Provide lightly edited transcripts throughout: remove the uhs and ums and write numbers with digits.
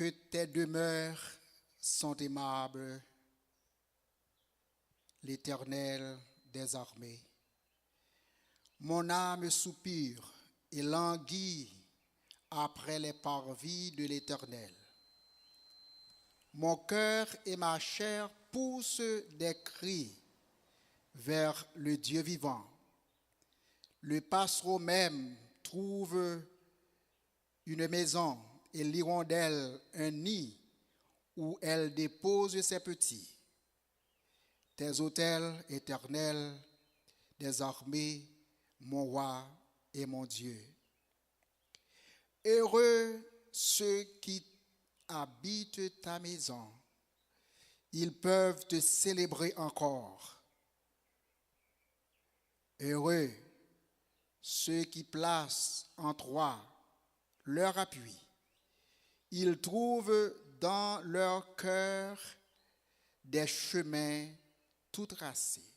Que tes demeures sont aimables, l'Éternel des armées. Mon âme soupire et languit après les parvis de l'Éternel. Mon cœur et ma chair poussent des cris vers le Dieu vivant. Le passereau même trouve une maison et l'hirondelle un nid où elle dépose ses petits. Tes autels éternels des armées, mon roi et mon Dieu. Heureux ceux qui habitent ta maison, ils peuvent te célébrer encore. Heureux ceux qui placent en toi leur appui. Ils trouvent dans leur cœur des chemins tout tracés.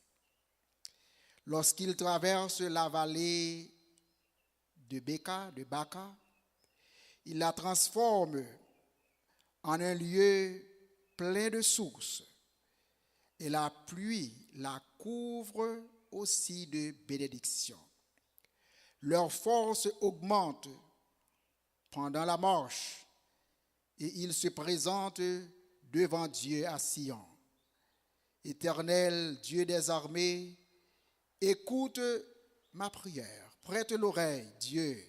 Lorsqu'ils traversent la vallée de Baca, ils la transforment en un lieu plein de sources, et la pluie la couvre aussi de bénédictions. Leur force augmente pendant la marche, et ils se présentent devant Dieu à Sion. Éternel Dieu des armées, écoute ma prière. Prête l'oreille, Dieu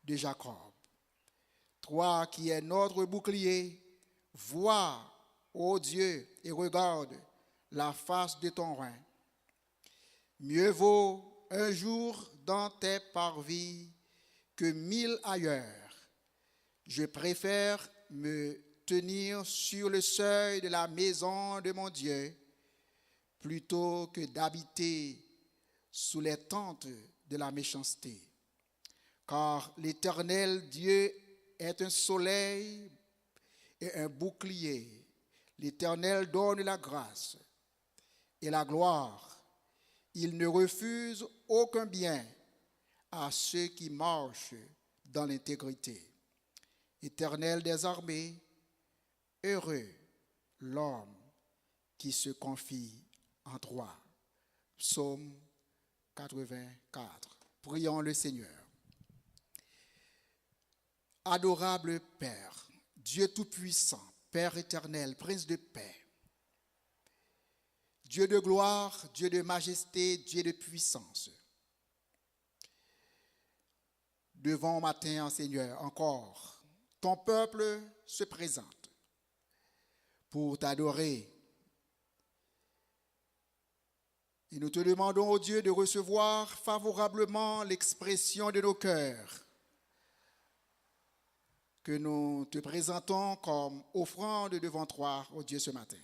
de Jacob. Toi qui es notre bouclier, vois, ô Dieu, et regarde la face de ton roi. Mieux vaut un jour dans tes parvis que 1000 ailleurs. Je préfère me tenir sur le seuil de la maison de mon Dieu plutôt que d'habiter sous les tentes de la méchanceté. Car l'Éternel Dieu est un soleil et un bouclier. L'Éternel donne la grâce et la gloire. Il ne refuse aucun bien à ceux qui marchent dans l'intégrité. Éternel des armées, heureux l'homme qui se confie en toi. Psaume 84. Prions le Seigneur. Adorable Père, Dieu Tout-Puissant, Père éternel, Prince de paix, Dieu de gloire, Dieu de majesté, Dieu de puissance. Devant matin, Seigneur, encore, ton peuple se présente pour t'adorer. Et nous te demandons, ô Dieu, de recevoir favorablement l'expression de nos cœurs que nous te présentons comme offrande devant toi, ô Dieu, ce matin.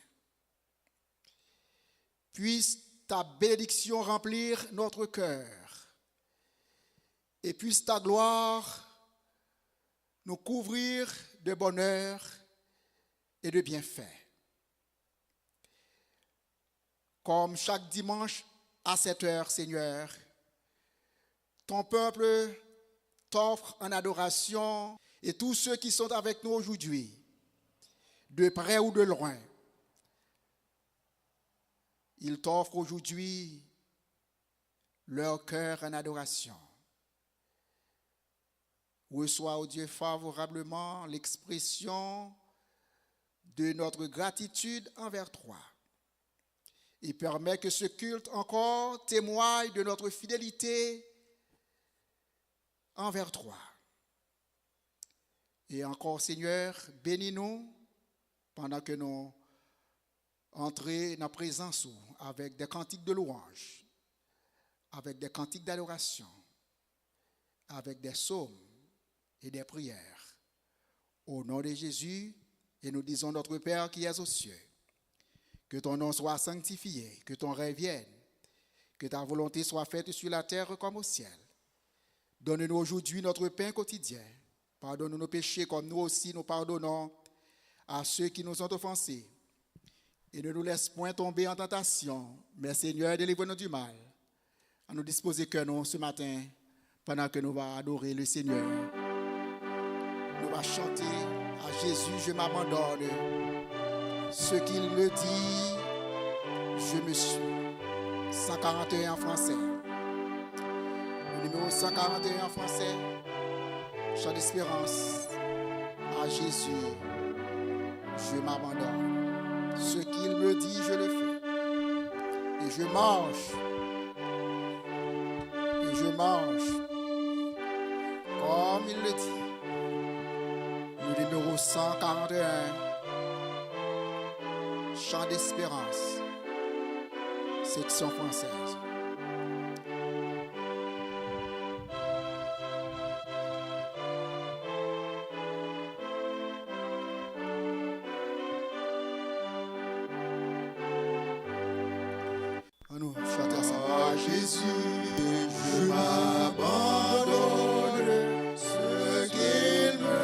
Puisse ta bénédiction remplir notre cœur et puisse ta gloire nous couvrir de bonheur et de bienfaits. Comme chaque dimanche à 7 heures, Seigneur, ton peuple t'offre en adoration et tous ceux qui sont avec nous aujourd'hui, de près ou de loin, ils t'offrent aujourd'hui leur cœur en adoration. Reçois, ô Dieu, favorablement l'expression de notre gratitude envers toi. Et permet que ce culte encore témoigne de notre fidélité envers toi. Et encore, Seigneur, bénis-nous pendant que nous entrons dans la présence avec des cantiques de louange, avec des cantiques d'adoration, avec des psaumes et des prières. Au nom de Jésus, et nous disons notre Père qui es aux cieux, que ton nom soit sanctifié, que ton règne vienne, que ta volonté soit faite sur la terre comme au ciel. Donne-nous aujourd'hui notre pain quotidien. Pardonne-nous nos péchés comme nous aussi nous pardonnons à ceux qui nous ont offensés. Et ne nous laisse point tomber en tentation, mais Seigneur, délivre-nous du mal. À nous disposer que nous ce matin, pendant que nous allons adorer le Seigneur. Nous allons chanter à Jésus, je m'abandonne. Ce qu'il me dit, je me suis. 141 en français. Le numéro 141 en français. Chant d'espérance. À Jésus, je m'abandonne. Ce qu'il me dit, je le fais. Et je marche. Et je marche. Comme il le dit. Le numéro 141. Chant d'espérance. Section française. Nous chantons ça. À Jésus, je m'abandonne. Ce qu'il me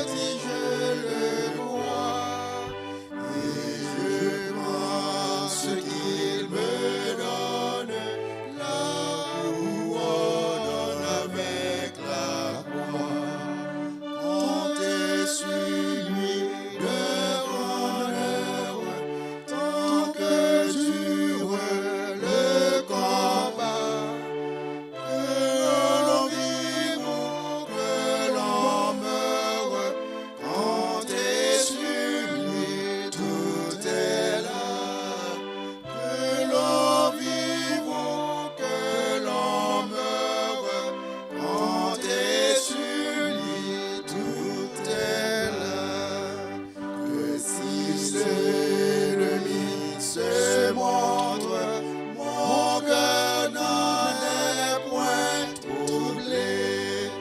dit, je le crois. Et je prends ce qu'il me donne. La couronne avec la croix. Comptez sur lui de bonheur. Tant que dure le combat, que l'on vive ou que l'on meure, comptez sur lui, tout est là. Que l'on vive ou que l'on meure, comptez sur lui, tout est là. Que si l'ennemi se montre, mon cœur n'en est point troublé.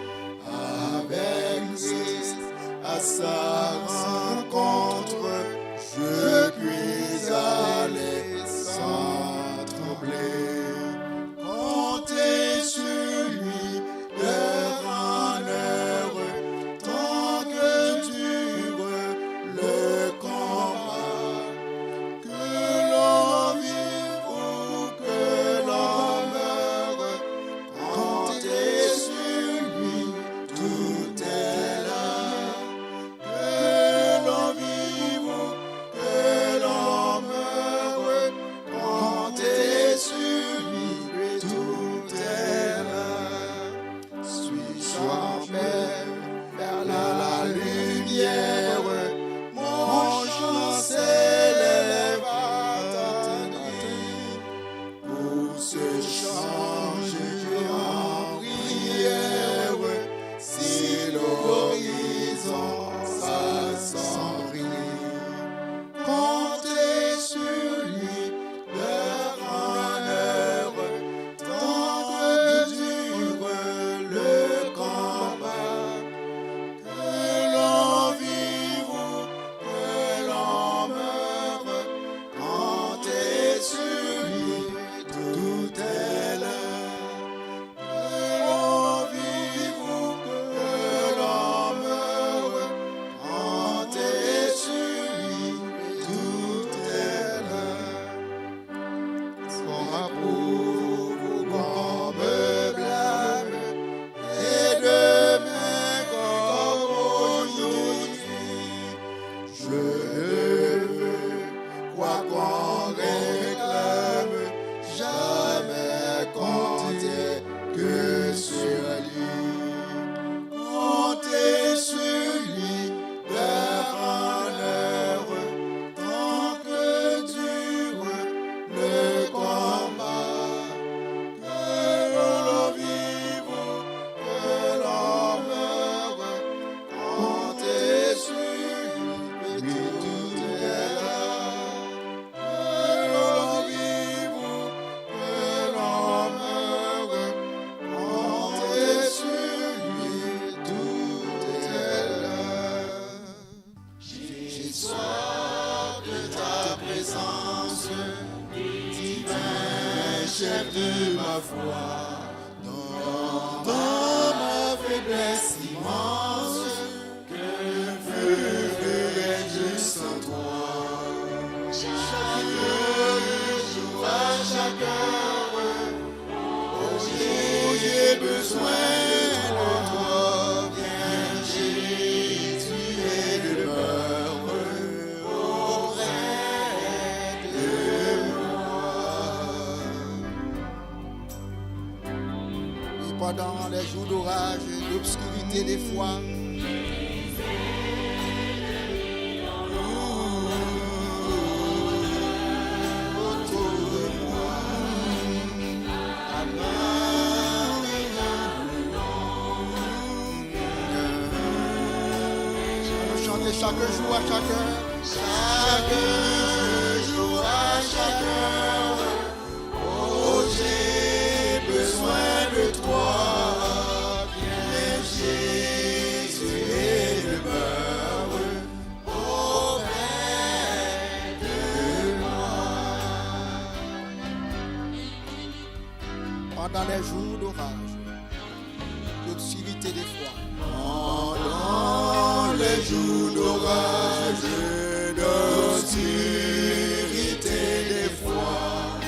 Avec Christ à sa rencontre, je puis aller sans trembler. Comptez sur lui de grande heure, tant que dure le combat. Que l'on vive ou que l'on meure, comptez sur lui, tout est là. Que l'on vive ou que l'on meure, comptez sur lui, tout est là. Suis-je en paix vers la lumière, mon chant s'élève à t'entendre. Pour se changer en prière, si l'horizon s'assombrit. Comptez sur lui de grande heure, tant que dure le combat. Que l'on vive ou que l'on meure, comptez sur lui, tout est là. Que l'on vive ou que l'on meure, comptez sur lui, tout est là. Qu'on m'approuve ou qu'on me blâme, et demain comme aujourd'hui, je veux, quoi qu'on réclame, jamais compter que sur lui. Comptez sur lui de grande heure, tant que dure le combat. Que l'on vive ou que l'on meure, comptez sur lui, tout est là. Que l'on vive ou que l'on meure, comptez sur lui, tout est là. J'ai soif de ta présence, divin chef de ma foi. Dans ma faiblesse immense, que ferais-je sans toi? Chaque jour, à chaque heure, oh, j'ai besoin de toi. Viens, Jésus, et de jours d'orage, d'obscurité des fois. Chaque jour à chaque heure, chaque jour à chaque heure, oh j'ai besoin de toi, viens Jésus et demeure auprès de moi. Pendant les jours d'orage, d'obscurité des fois. Pendant les jours d'orage, d'obscurité des fois,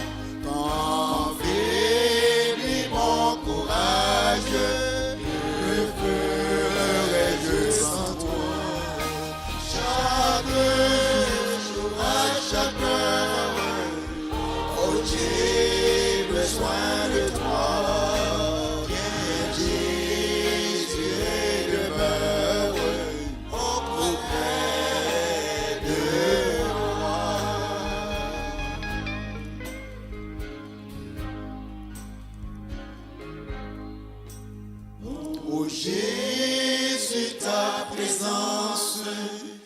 quand faiblit mon courage, que ferais-je sans toi? Chaque jour à chaque heure, oh j'ai besoin de toi. Jésus, ta présence,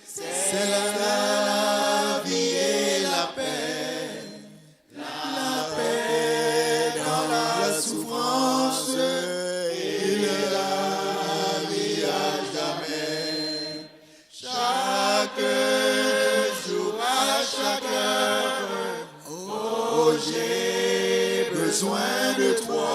c'est la vie et la paix dans la souffrance et la vie à jamais. Chaque jour à chaque heure, oh j'ai besoin de toi.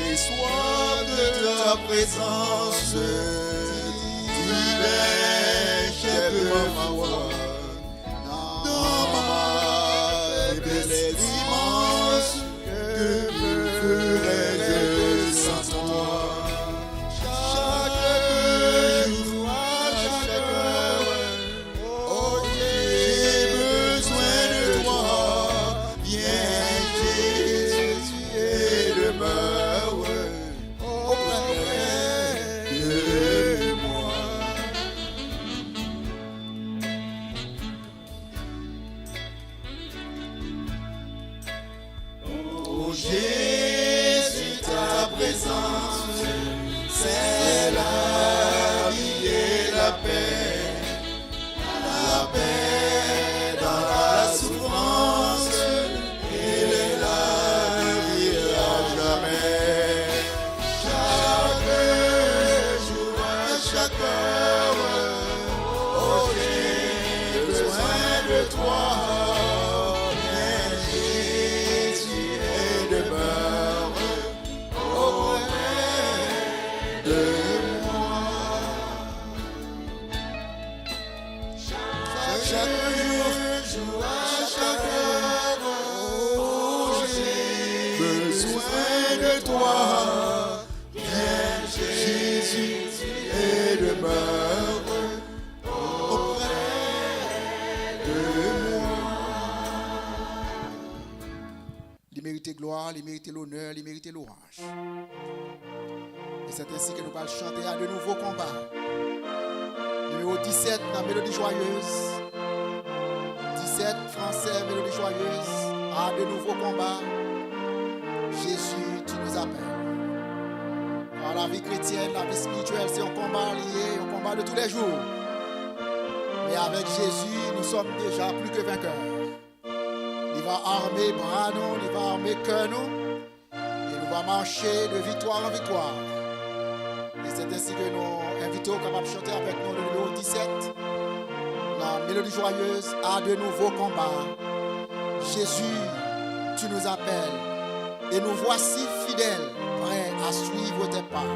J'ai soif de ta présence, divin chef de ma foi, dans ma faiblesse immense, que ferais-je sans toi? Chaque jour à chaque heure, oh j'ai besoin de toi, viens Jésus et demeure auprès de moi. Oh Jésus, ta présence, c'est la vie et la paix dans la souffrance et la vie à jamais. Chaque jour à chaque heure, oh j'ai besoin de toi. Viens Jésus et demeure auprès de moi. Chaque jour à chaque heure, oh j'ai besoin de toi. Viens Jésus et demeure auprès de moi. Il mérite gloire, il mérite l'honneur, il mérite l'ouange. Et c'est ainsi que nous allons chanter à de nouveaux combats. Numéro 17, la mélodie joyeuse. 17, français, mélodie joyeuse. À de nouveaux combats. Jésus, tu nous appelles. Car la vie chrétienne, la vie spirituelle, c'est un combat lié, un combat de tous les jours. Mais avec Jésus, nous sommes déjà plus que vainqueurs. Il va armer bras nous, il va armer cœur nous. Et nous va marcher de victoire en victoire. Et c'est ainsi que nous invitons capables de chanter avec nous le numéro 17. La mélodie joyeuse a de nouveaux combats. Jésus, tu nous appelles. Et nous voici fidèles, prêts à suivre tes pas.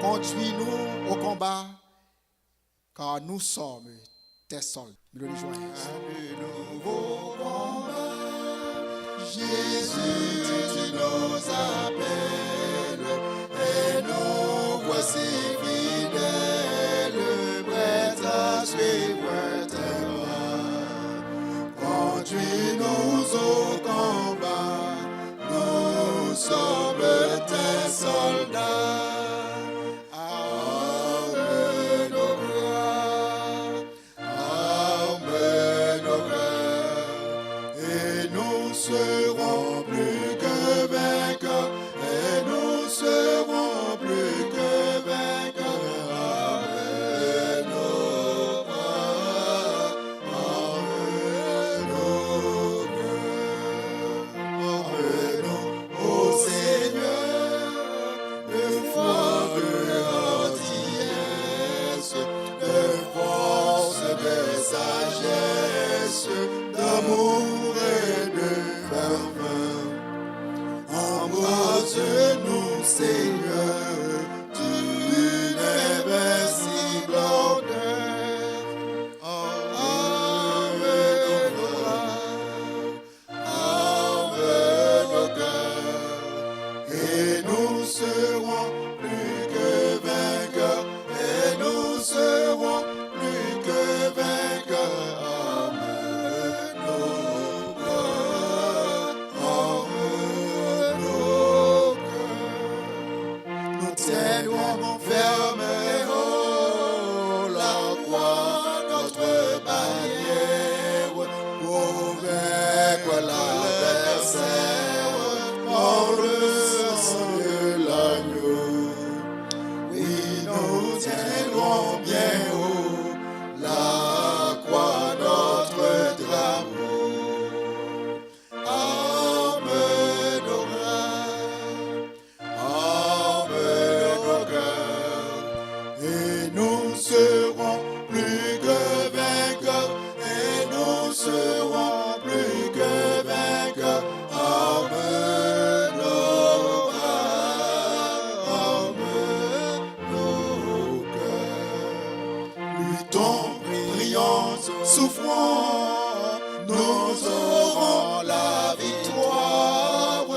Conduis-nous au combat, car nous sommes tes soldats. Mélodie joyeuse. De nouveaux combats, Jésus, tu nous appelles et nous voici fidèles, prêts à suivre tes pas. Conduis-nous au combat, nous sommes tes soldats. Arme nos bras, arme nos cœurs, et nous serons plus que vainqueurs, et nous serons plus que vainqueurs. Arme nos bras, arme nos cœurs, arme-nous, ô Seigneur, de foi, de hardiesse, de force, de sagesse, d'amour et de ferveur. Embrasse-nous, Seigneur, d'une invincible ardeur. Arme nos bras, arme nos cœurs, et nous serons plus que vainqueurs, et nous serons plus que vainqueurs. Arme nos bras, arme nos cœurs. Nous tiendrons ferme, oh, la croix, notre bannière, pour vaincre l'adversaire par le sang de l'agneau. Oui, nous tiendrons bien haut la croix, notre drapeau. Arme nos bras, arme nos cœurs, et nous serons plus que vainqueurs, et nous serons plus que vainqueurs. Arme nos bras, arme nos cœurs. Luttons, prions, souffrons, nous aurons la victoire,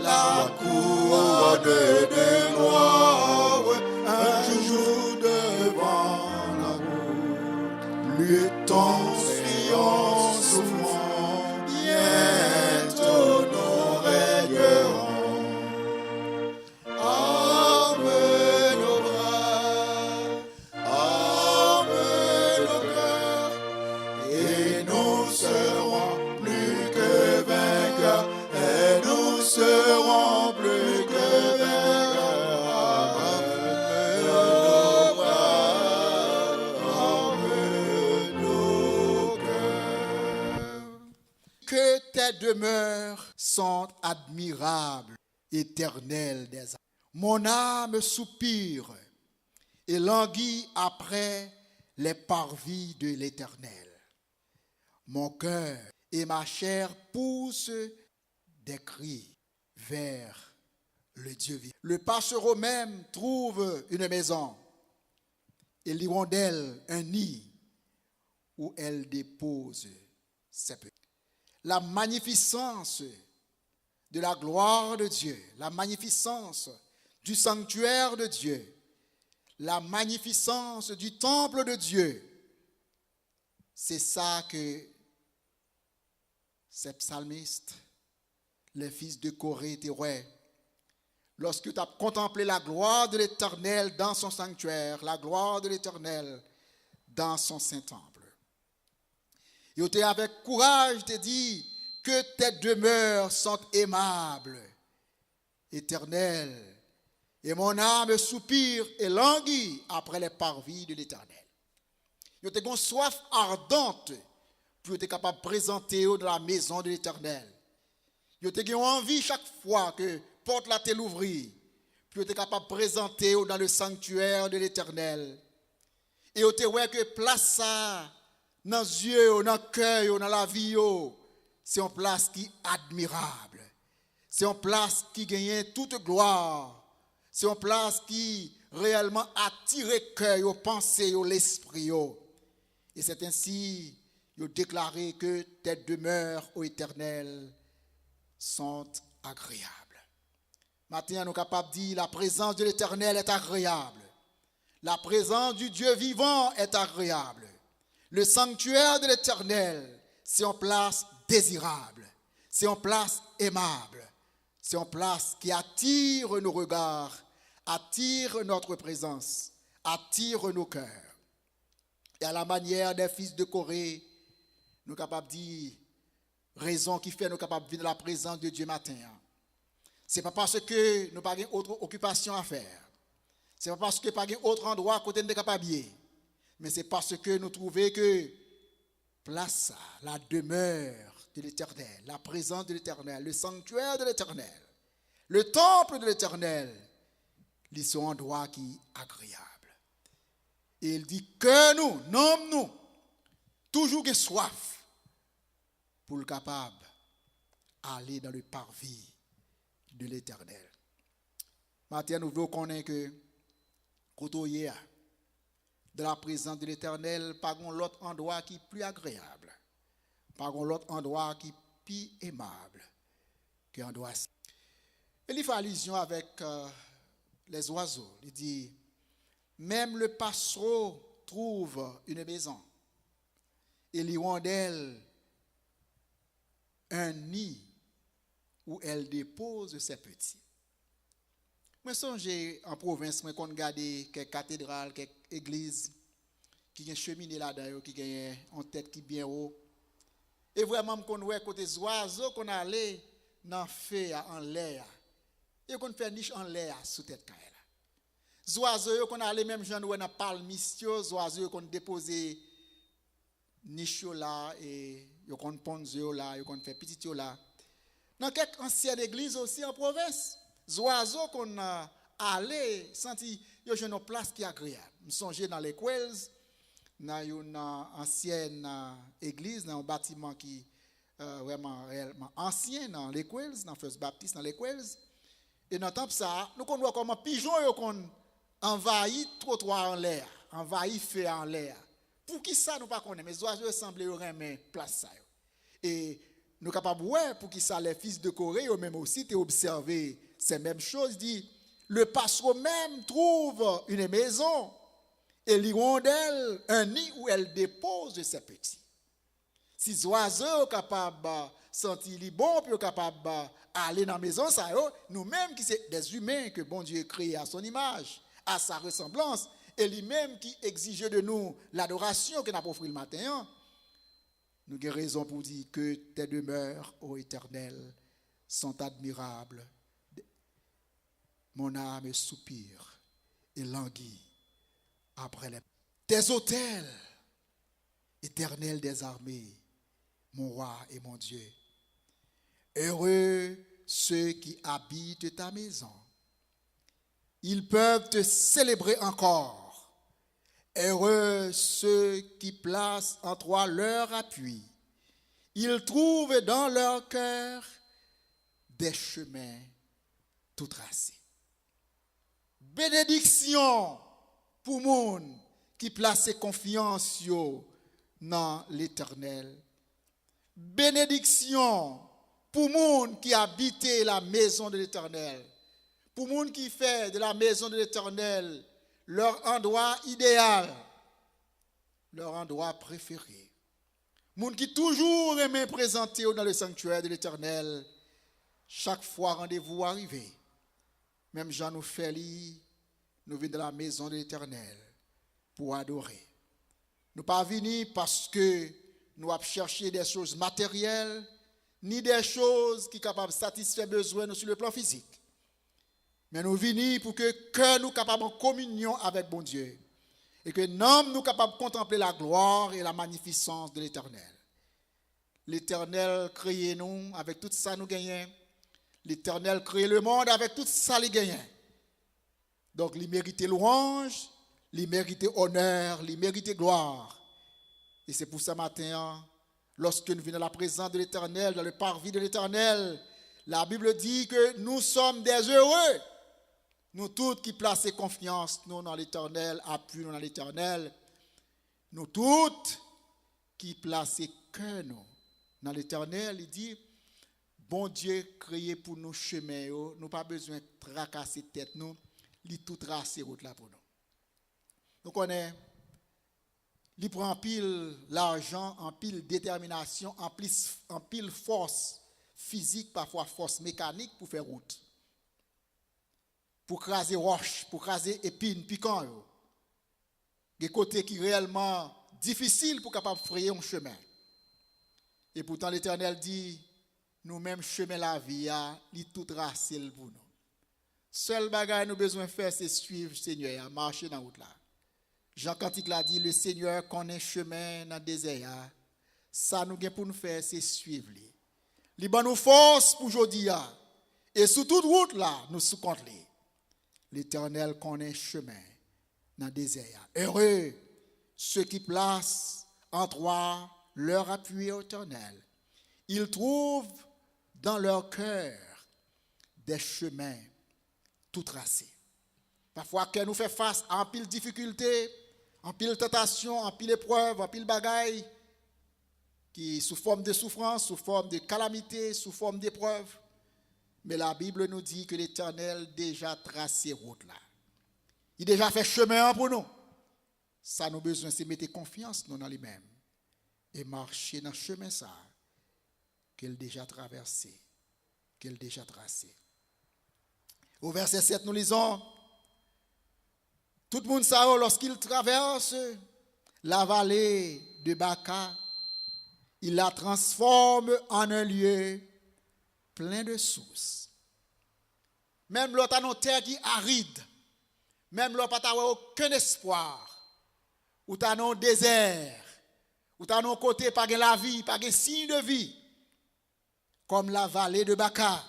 la couronne de gloire, un jour devant l'amour. Luttons, prions, souffrons, bientôt nous régnerons. Arme nos bras, arme nos cœurs, et nous serons plus que vainqueurs, et nous serons plus que vainqueurs. Arme nos bras, arme nos cœurs. Que tes demeures sont admirables, éternelles des âmes. Mon âme soupire et languit après les parvis de l'Éternel. Mon cœur et ma chair poussent des cris vers le Dieu vivant. Le passereau même trouve une maison et l'hirondelle un nid où elle dépose ses petits. La magnificence de la gloire de Dieu, la magnificence du sanctuaire de Dieu, la magnificence du temple de Dieu, c'est ça que ces psalmistes, les fils de Corée, étaient. Lorsque tu as contemplé la gloire de l'Éternel dans son sanctuaire, la gloire de l'Éternel dans son Saint-Temple. Et tu avec courage te dit que tes demeures sont aimables, éternelles, et mon âme soupire et languit après les parvis de l'Éternel. Tu as une soif ardente pour être capable de présenter dans la maison de l'Éternel. Tu as une envie chaque fois que porte la telle ouvrie, pour être capable de présenter dans le sanctuaire de l'Éternel. Et tu as que place ça dans les yeux, dans le cœur, dans la vie, c'est une place qui est admirable. C'est une place qui gagne toute gloire. C'est une place qui réellement attire le cœur, les pensées, l'esprit. Et c'est ainsi, il a déclaré que tes demeures, ô Éternel, sont agréables. Maintenant, nous sommes capables de dire la présence de l'Éternel est agréable. La présence du Dieu vivant est agréable. Le sanctuaire de l'Éternel, c'est une place désirable. C'est une place aimable. C'est une place qui attire nos regards, attire notre présence, attire nos cœurs. Et à la manière des fils de Corée, nous sommes capables de dire raison qui fait nous capables de vivre la présence de Dieu matin. Ce n'est pas parce que nous n'avons pas d'autre occupation à faire. Ce n'est pas parce que nous n'avons pas d'autre endroit à côté de nous capables. Mais c'est parce que nous trouvons que place, la demeure de l'Éternel, la présence de l'Éternel, le sanctuaire de l'Éternel, le temple de l'Éternel, ils sont un endroit qui est agréable. Et il dit que nous, nomme-nous, toujours que soif, pour le capable d'aller dans le parvis de l'Éternel. Maintenant, nous voulons connaître que côté de la présence de l'Éternel, pas l'autre endroit qui est plus agréable, pas l'autre endroit qui est plus aimable qu'un endroit. Il fait allusion avec les oiseaux. Il dit, même le passereau trouve une maison et l'hirondelle un nid où elle dépose ses petits. Moi, songe en province, moi, qu'on regarde quelques cathédrales, quelques églises, qui ont une cheminée là-dedans, qui ont une tête qui est bien haut. Et vraiment, qu'on voit côté des oiseaux qu'on allait dans le feu en l'air. Et qu'on fait niche en l'air sous tête quand elle. Les oiseaux qu'on allait même gens dans palmistes, les oiseaux qu'on déposé niche là et qu'on pose là, qu'on fait petit là. Dans quelques anciennes églises aussi en province, les oiseaux qu'on a allé senti yo une place qui est agréable. Je songe dans les Quells, dans une ancienne église, dans un bâtiment qui vraiment réellement ancien dans les Quells, dans First Baptist dans les Quells. Et dans temps ça, nous qu'on voit comme un pigeon yo qu'on envahit trottoir en l'air, envahit feu en l'air. Pour qui ça nous pas connaît, mais les oiseaux semblent aimer place ça. Et nous sommes capables, ouais, pour qui ça, les fils de Corée, eux même aussi, tu observé ces mêmes choses, dit, le passereau même trouve une maison et l'hirondelle un nid où elle dépose ses petits. Si les oiseaux sont capables de sentir les bons, puis capables d'aller dans la maison, ça, nous-mêmes qui sommes des humains que bon Dieu a créés à son image, à sa ressemblance, et lui-même qui exige de nous l'adoration que nous avons offert le matin, nous avons raison pour dire que tes demeures, ô Éternel, sont admirables. Mon âme soupire et languit après les... Tes autels, Éternel des armées, mon roi et mon Dieu. Heureux ceux qui habitent ta maison. Ils peuvent te célébrer encore. Heureux ceux qui placent en toi leur appui. Ils trouvent dans leur cœur des chemins tout tracés. Bénédiction pour monde qui place confiance dans l'Éternel. Bénédiction pour monde qui habite la maison de l'Éternel. Pour monde qui fait de la maison de l'Éternel leur endroit idéal, leur endroit préféré. Moun qui toujours aimait présenter dans le sanctuaire de l'Éternel, chaque fois rendez-vous arrivé. Même Jean nous fait nous venons de la maison de l'Éternel pour adorer. Nous pas venus parce que nous avons cherché des choses matérielles, ni des choses qui sont capables de satisfaire besoins sur le plan physique. Mais nous venons pour que nous capables en communion avec bon Dieu. Et que nous nous capables de contempler la gloire et la magnificence de l'Éternel. L'Éternel crée nous avec tout ça nous gagnons. L'Éternel crée le monde avec tout ça nous gagnons. Donc il mérite louange, il mérite honneur, il mérite gloire. Et c'est pour ce matin, lorsque nous venons à la présence de l'Éternel, dans le parvis de l'Éternel, la Bible dit que nous sommes des heureux. Nous tous qui plaçons confiance nous dans l'Éternel, appuyons nous dans l'Éternel. Nous tous qui plaçons cœur nous dans l'Éternel, il dit, bon Dieu créé pour nous chemin, nous pas besoin de tracasser tête nous, li tout tracer route là pour nous. Nous connaissons, il prend en pile l'argent, en pile détermination, en pile force physique, parfois force mécanique pour faire route. Pour craser roche, pour craser épines, piquants. Des côtés qui réellement difficiles pour capable frayer un chemin. Et pourtant l'Éternel dit, nous-mêmes chemin la vie, il tout tracé pour nous. Seul bagage nous besoin faire, c'est suivre le Seigneur, marcher dans la route là. Jean Cantique l'a dit, le Seigneur connaît chemin dans le désert. Ça nous pour nous faire, c'est suivre lui. Il donne nous force pour aujourd'hui. Et sur toute route là, nous sous compte lui. L'Éternel connaît chemin dans le désert. Heureux ceux qui placent en toi leur appui au Éternel. Ils trouvent dans leur cœur des chemins tout tracés. Parfois, que nous fait face à un pile difficulté, en pile tentation, en pile épreuve, en pile bagaille, qui sous forme de souffrance, sous forme de calamité, sous forme d'épreuve. Mais la Bible nous dit que l'Éternel déjà tracé route là. Il déjà fait chemin pour nous. Ça nous besoin c'est mettre confiance nous dans lui-même et marcher dans le chemin ça qu'elle déjà traversé, qu'elle déjà tracé. Au verset 7 nous lisons tout le monde sait lorsqu'il traverse la vallée de Baca, il la transforme en un lieu plein de sources. Même l'autre a une terre qui est aride, même l'autre n'a aucun espoir, ou tu as un désert, ou tu as un côté pas de la vie, pas de signe de vie, comme la vallée de Baca.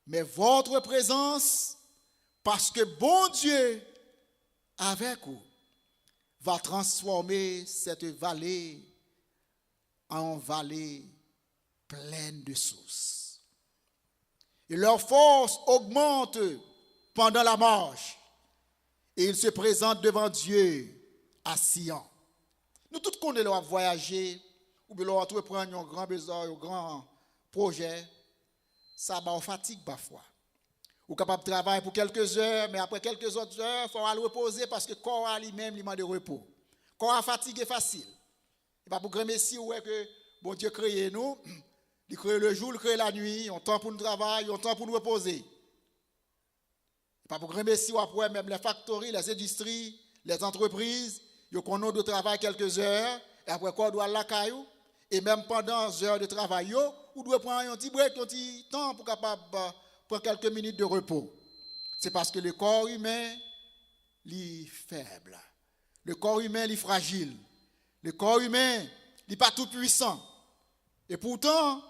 Mais votre présence, parce que bon Dieu avec vous, va transformer cette vallée en vallée pleine de sources. Et leur force augmente pendant la marche. Et ils se présentent devant Dieu à Sion. Nous tous connaissons leur voyager, ou bien leur entreprendre un grand besoin, un grand projet. Ça va en fatigue parfois. Ou capable de travailler pour quelques heures, mais après quelques autres heures, il faut aller reposer parce que le corps lui-même lui demande de repos. Le corps fatigue est facile. Et pas pour grand messie ouais que bon Dieu crée nous, il crée le jour, il crée la nuit, on temps pour nous travailler, on temps pour nous reposer. Et pas pour grand messie après même les factories, les industries, les entreprises, ils ont de travail quelques heures et après quoi on doit la caillou et même pendant les heures de travail, on doit prendre un petit break, un petit temps pour capable prendre quelques minutes de repos. C'est parce que le corps humain est faible. Le corps humain est fragile. Le corps humain n'est pas tout puissant. Et pourtant,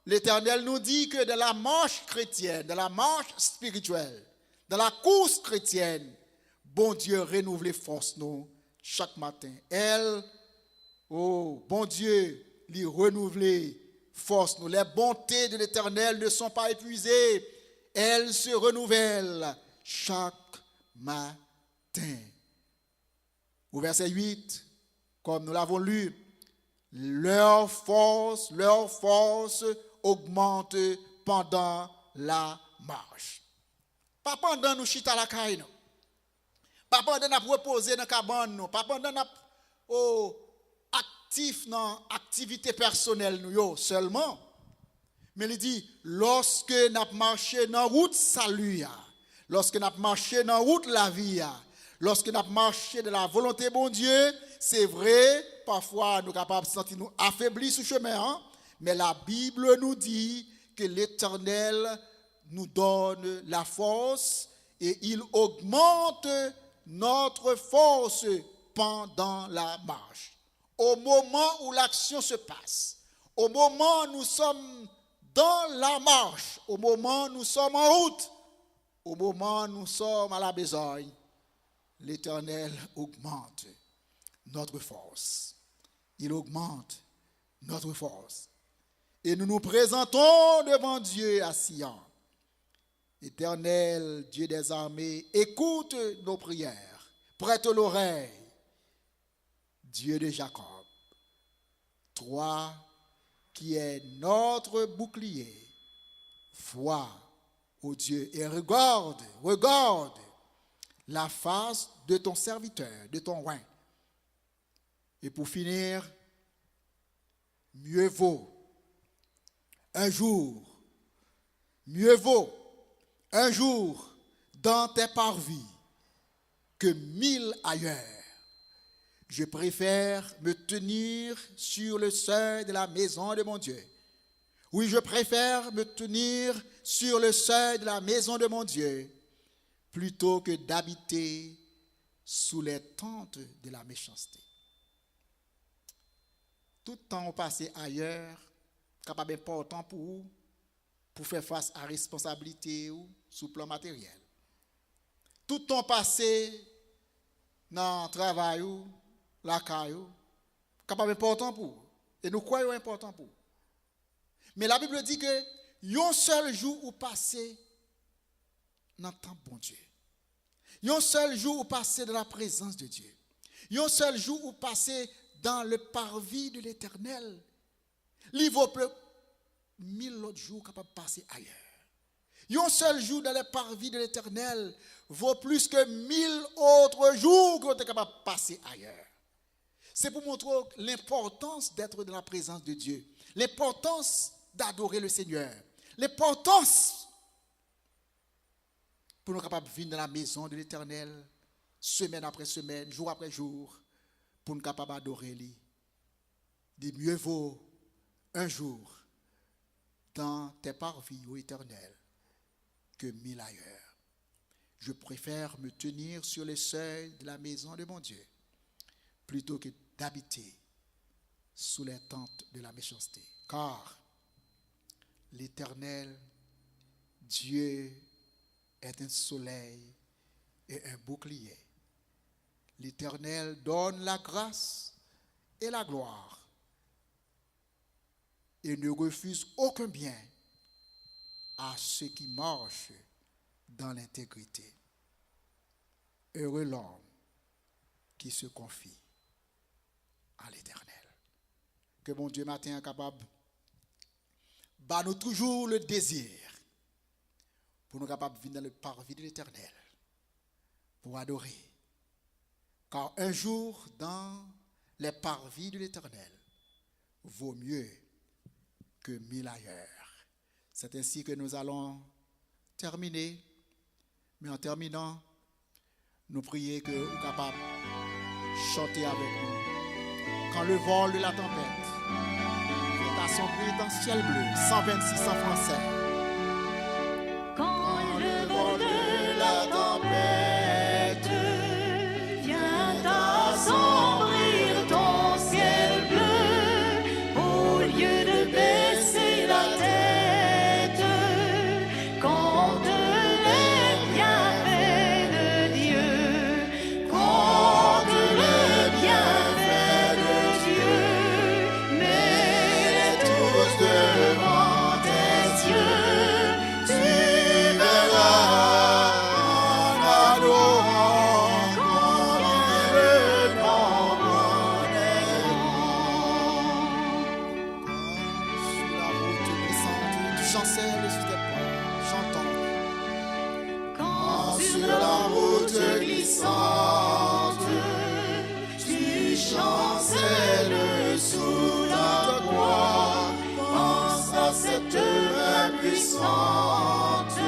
l'Éternel nous dit que dans la marche chrétienne, dans la marche spirituelle, dans la course chrétienne, bon Dieu renouvelle les forces nous chaque matin. Bon Dieu, lui renouveler force nous. Les bontés de l'Éternel ne sont pas épuisées. Elles se renouvellent chaque matin. Au verset 8, comme nous l'avons lu, leur force augmente pendant la marche. Pas pendant nous chita la caille, pas pendant nous reposer dans la cabane, pas pendant nous actif dans l'activité personnelle nous seulement. Mais il dit, lorsque nous marchons dans la route salut, lorsque nous marchons dans la route la vie, lorsque nous marchons de la volonté de bon Dieu, c'est vrai, parfois nous sommes capables de sentir nous affaiblis sur le chemin, mais la Bible nous dit que l'Éternel nous donne la force et il augmente notre force pendant la marche. Au moment où l'action se passe, au moment où nous sommes dans la marche, au moment où nous sommes en route, au moment où nous sommes à la besogne, l'Éternel augmente notre force. Il augmente notre force. Et nous nous présentons devant Dieu à Sion. Éternel, Dieu des armées, écoute nos prières, prête l'oreille. Dieu de Jacob, toi qui est notre bouclier, vois, ô Dieu, et regarde la face de ton serviteur, de ton roi. Et pour finir, mieux vaut un jour dans tes parvis que 1000 ailleurs. Je préfère me tenir sur le seuil de la maison de mon Dieu. Oui, je préfère me tenir sur le seuil de la maison de mon Dieu plutôt que d'habiter sous les tentes de la méchanceté. Tout temps passé ailleurs, capable important pour vous, pour faire face à responsabilité ou sous plan matériel. Tout temps passé dans le travail ou la caillou, capable important pour vous. Et nous croyons important pour vous. Mais la Bible dit que un seul jour où passer dans le temps bon Dieu. Un seul jour où passer dans la présence de Dieu. Un seul jour où passer dans le parvis de l'Éternel. Il vaut plus 1000 autres jours capables de passer ailleurs. Un seul jour dans le parvis de l'Éternel vaut plus que 1000 autres jours que vous êtes capable de passer ailleurs. C'est pour montrer l'importance d'être dans la présence de Dieu. L'importance d'adorer le Seigneur. L'importance pour nous capables de vivre dans la maison de l'Éternel, semaine après semaine, jour après jour, pour nous capables d'adorer lui. De mieux vaut un jour dans tes parvis, ô Éternel, que 1000 ailleurs. Je préfère me tenir sur le seuil de la maison de mon Dieu, plutôt que d'habiter sous les tentes de la méchanceté. Car l'Éternel, Dieu, est un soleil et un bouclier. L'Éternel donne la grâce et la gloire et ne refuse aucun bien à ceux qui marchent dans l'intégrité. Heureux l'homme qui se confie à l'Éternel. Que mon Dieu matin est capable, bat nous toujours le désir pour nous capables de vivre dans le parvis de l'Éternel, pour adorer. Car un jour dans les parvis de l'Éternel vaut mieux que 1000 ailleurs. C'est ainsi que nous allons terminer. Mais en terminant, nous prions que vous soyez capables de chanter avec nous. Quand le vol de la tempête est à son bruit dans le ciel bleu, 126 en français. Quand le vent de la tempête vient assombrir ton ciel bleu, au lieu de baisser la tête, compte les bienfaits de Dieu, compte les bienfaits de Dieu, mets-les tous devant tes yeux, tu verras en adorant combien le nombre est Sur la route glissante du chancel sur tes pas, chantons. Quand sur la route glissante, tu chancelles sous la croix, pense à cette main puissante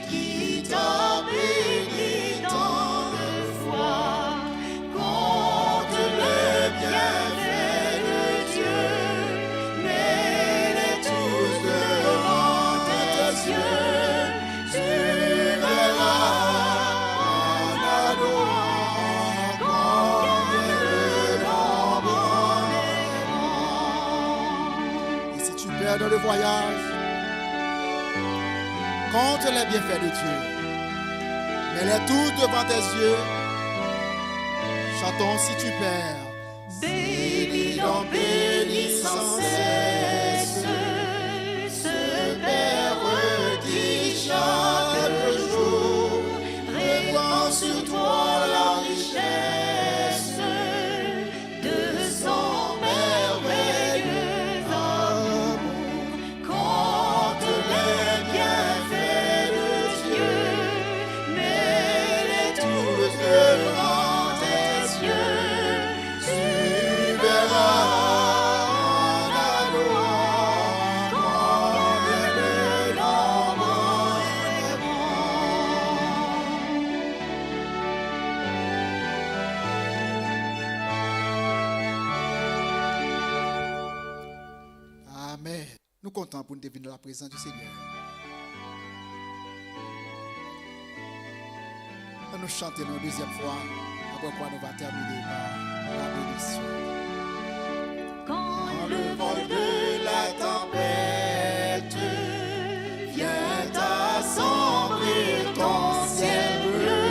qui t'a béni tant de fois. Compte les bienfaits de Dieu, mets-les tous devant tes yeux, tu verras en adorant combien le nombre est grand. Et si tu perds dans le voyage, compte les bienfaits de Dieu. Mets-les tous devant tes yeux. Chantons si tu perds. Bénis donc, bénis sans cesse ce Père qui chaque jour répand sur toi la richesse de son merveilleux Nous comptons pour nous devenir dans la présence du Seigneur. Nous chantons une deuxième fois, après quoi nous allons terminer par la bénédiction. Quand le vent de la tempête vient assombrir ton ciel bleu,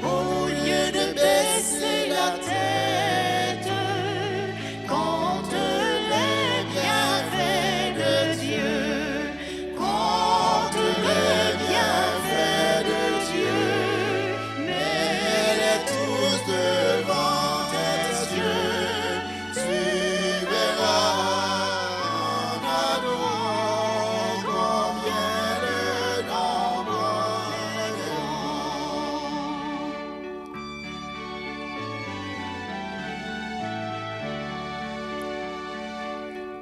au lieu de baisser la tête contre les bienfaits de Dieu, contre les bienfaits de Dieu, mets-les tous devant tes yeux, tu verras en adorant combien le nombre est grand.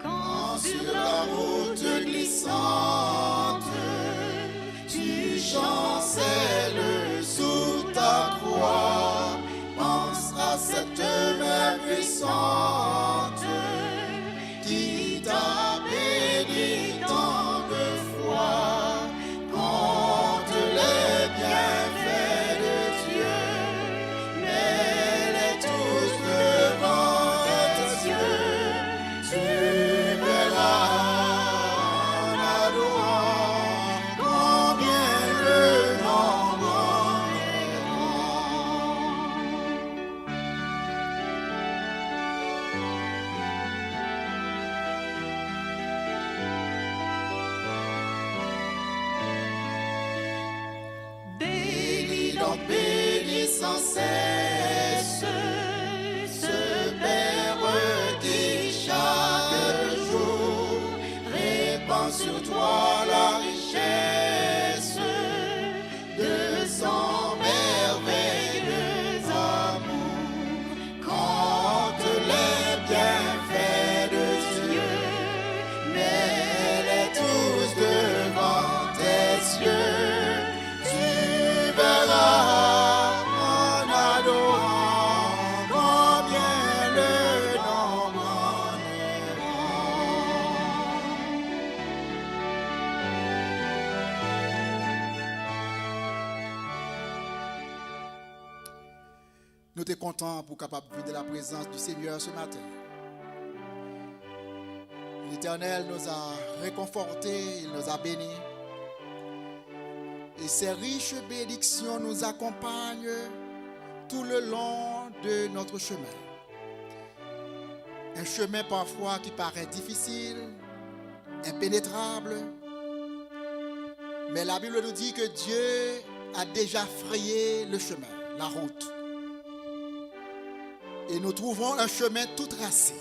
Quand sur la route glissante, tu chancelles sous ta croix, pense à cette main puissante qui t'a béni tant de fois contre les bienfaits de Dieu, mets-les tous devant tes yeux, tu verras en adorant combien le nombre est grand. Bénis donc, bénis sans cesse ce Père qui chaque jour répand sur toi la richesse de son merveilleux amour. Contre les bienfaits de Dieu, mets-les tous devant tes yeux, tu verras en adorant combien le nombre est grand. Nous sommes contents pour capable vivre de la présence du Seigneur ce matin. L'Éternel nous a réconfortés, il nous a bénis. Et ces riches bénédictions nous accompagnent tout le long de notre chemin. Un chemin parfois qui paraît difficile, impénétrable. Mais la Bible nous dit que Dieu a déjà frayé le chemin, la route. Et nous trouvons un chemin tout tracé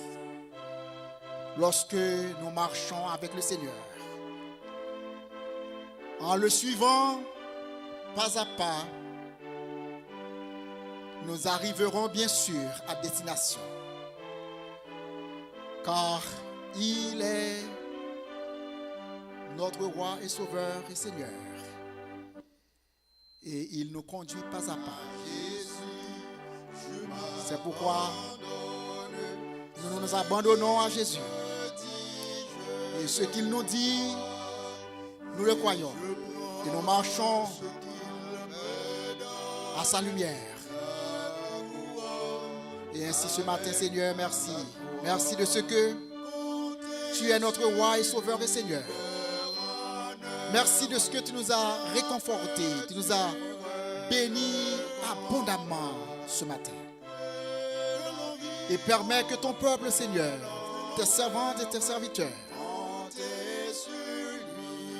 lorsque nous marchons avec le Seigneur. En le suivant pas à pas, nous arriverons bien sûr à destination. Car il est notre roi et sauveur et Seigneur. Et il nous conduit pas à pas. C'est pourquoi nous nous abandonnons à Jésus. Et ce qu'il nous dit, nous le croyons. Et nous marchons à sa lumière. Et ainsi ce matin, Seigneur, merci. Merci de ce que tu es notre roi et sauveur et Seigneur. Merci de ce que tu nous as réconfortés. Tu nous as bénis abondamment ce matin. Et permets que ton peuple, Seigneur, tes servantes et tes serviteurs,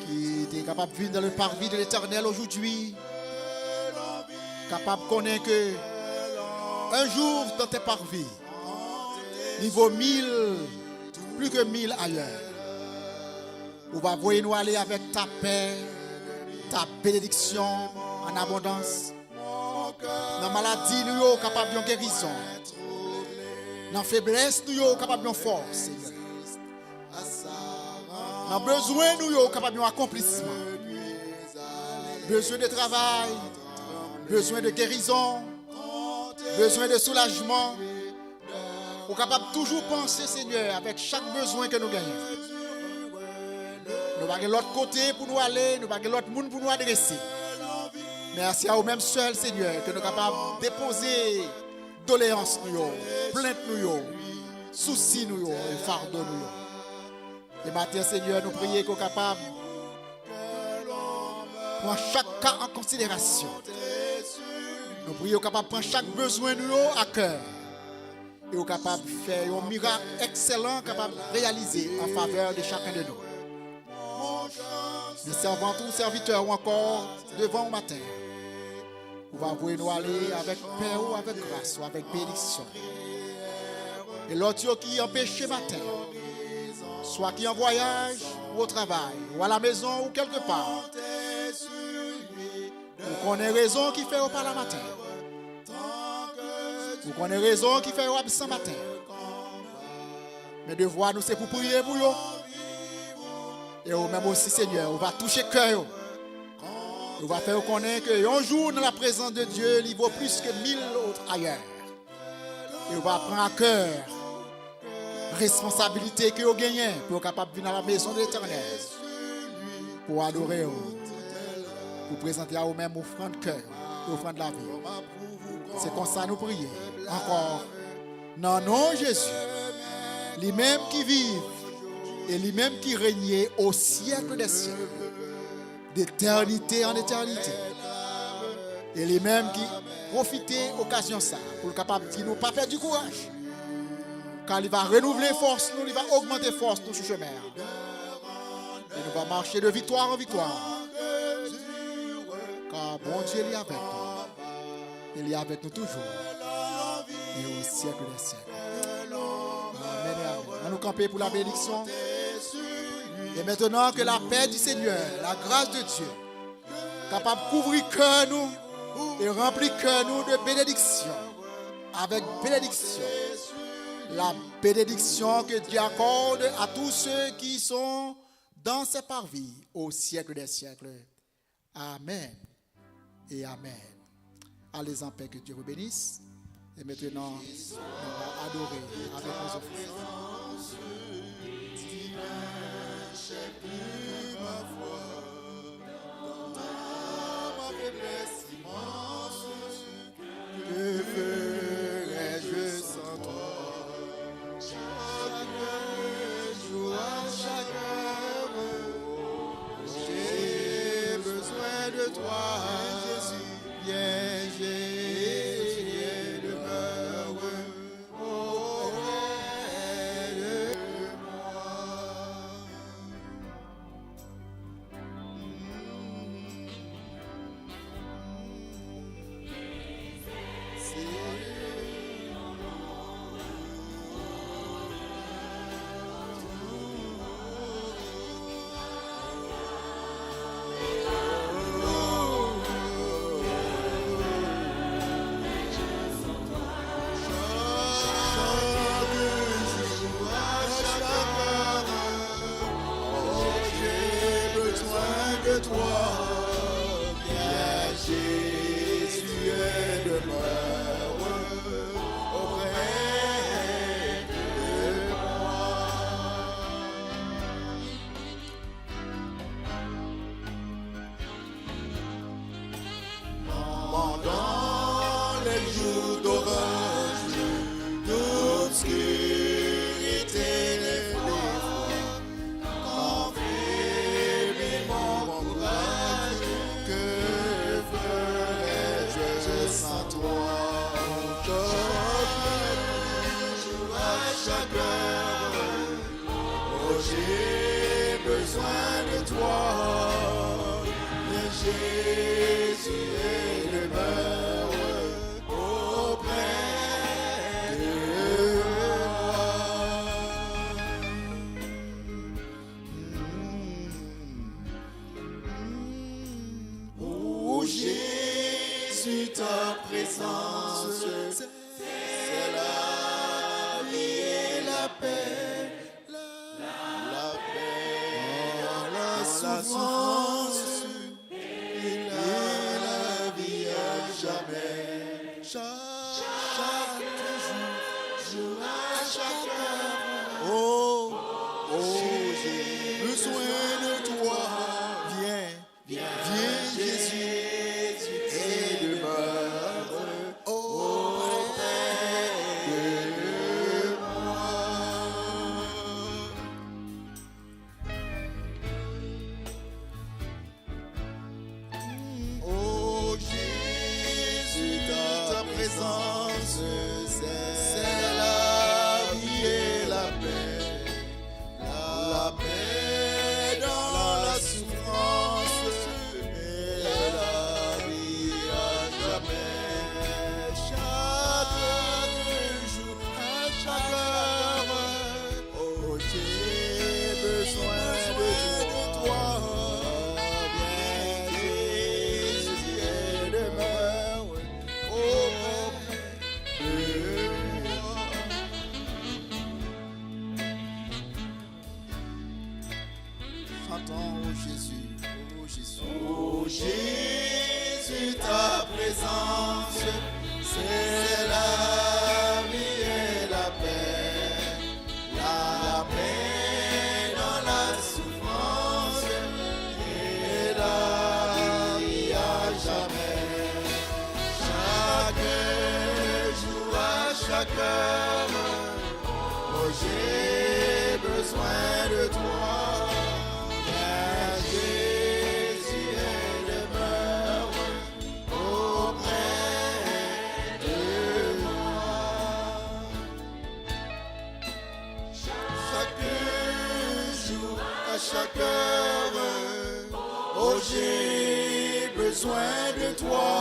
qui est capable de vivre dans le parvis de l'Éternel aujourd'hui, capable de connaître que un jour dans tes parvis, niveau 1000, plus que 1000 ailleurs, où va voyer nous aller avec ta paix, ta bénédiction en abondance. Dans la maladie, nous sommes capables de guérison. Dans la faiblesse, nous sommes capables de force. Dans le besoin, nous sommes capables d'accomplissement. Besoin de travail, besoin de guérison, besoin de soulagement. Nous sommes capables de toujours penser, Seigneur, avec chaque besoin que nous gagnons. Nous n'avons pas l'autre côté pour nous aller, nous n'avons pas l'autre monde pour nous adresser. Merci à vous-même seul, Seigneur, que nous sommes capables de déposer doléances, plaintes, soucis, et fardeaux. Et maintenant, Seigneur, nous prions qu'on soit capable de prendre chaque cas en considération. Nous prions qu'on soit capable de prendre chaque besoin à cœur. Et qu'on soit capable de faire un miracle excellent, capable de réaliser en faveur de chacun de nous. Nous servons tous serviteurs ou encore devant au matin. On va vous nous aller avec paix ou avec grâce ou avec bénédiction. Et l'autre qui empêche matin, soit qui en voyage ou au travail, ou à la maison ou quelque part, vous connaissez raison qui fait au pas la matin. Vous connaissez raison qui fait au absent matin. Mais devoir nous c'est pour prier pour vous. Et même aussi, Seigneur, on va toucher le cœur. On va faire connaître qu'un jour dans la présence de Dieu, il vaut plus que 1000 autres ailleurs. Et on va prendre à cœur la responsabilité que vous gagnez pour être capable de venir à la maison de l'Éternel. Pour adorer, pour présenter à vous-même offrande de cœur, offrande de la vie. C'est comme ça que nous prions. Encore, non, non, Jésus, lui-même qui vit et lui-même qui régnait au siècle des siècles, d'éternité en éternité. Et lui-même qui profitait occasion ça pour le capable de nous pas perdre du courage. Car il va renouveler force, nous, il va augmenter force nous sur le chemin. Et nous va marcher de victoire en victoire. Car bon Dieu est avec nous. Il est avec nous toujours. Et au siècle des siècles. Amen et amen. On nous camper pour la bénédiction. Et maintenant que la paix du Seigneur, la grâce de Dieu, capable de couvrir cœur nous et remplir cœur nous de bénédiction. Avec bénédiction. La bénédiction que Dieu accorde à tous ceux qui sont dans ses parvis au siècle des siècles. Amen et amen. Allez en paix, que Dieu vous bénisse. Et maintenant, on va adorer avec nos offrandes. J'ai plus ma foi dans ma faiblesse immense. Que ferais-je sans toi? Chaque jour, à chaque heure, j'ai besoin de toi, Jésus. Viens, j'ai demeure auprès de de toi, viens Jésus et demeure auprès de moi. Pendant les jours d'orage, d'obscurité, j'ai besoin de toi, viens Jésus et demeure auprès de moi. Oh Jésus, ta présence, c'est la vie et la paix. La souffrance et la vie à jamais. Chaque jour à chaque heure. Oh, j'ai besoin de toi. c'est la vie et la paix dans la souffrance et la vie à jamais. Chaque jour, à chaque heure, oh, j'ai besoin de toi. Jésus est demeure auprès de moi. Chantons, oh Jésus, oh Jésus. Oh Jésus, ta présence, c'est la vie et la paix. La paix dans la souffrance et la vie à jamais. Chaque jour, à chaque heure, oh, j'ai besoin de toi. Car Jésus est demeure auprès de moi. Chaque jour, à chaque heure, oh, j'ai besoin de toi.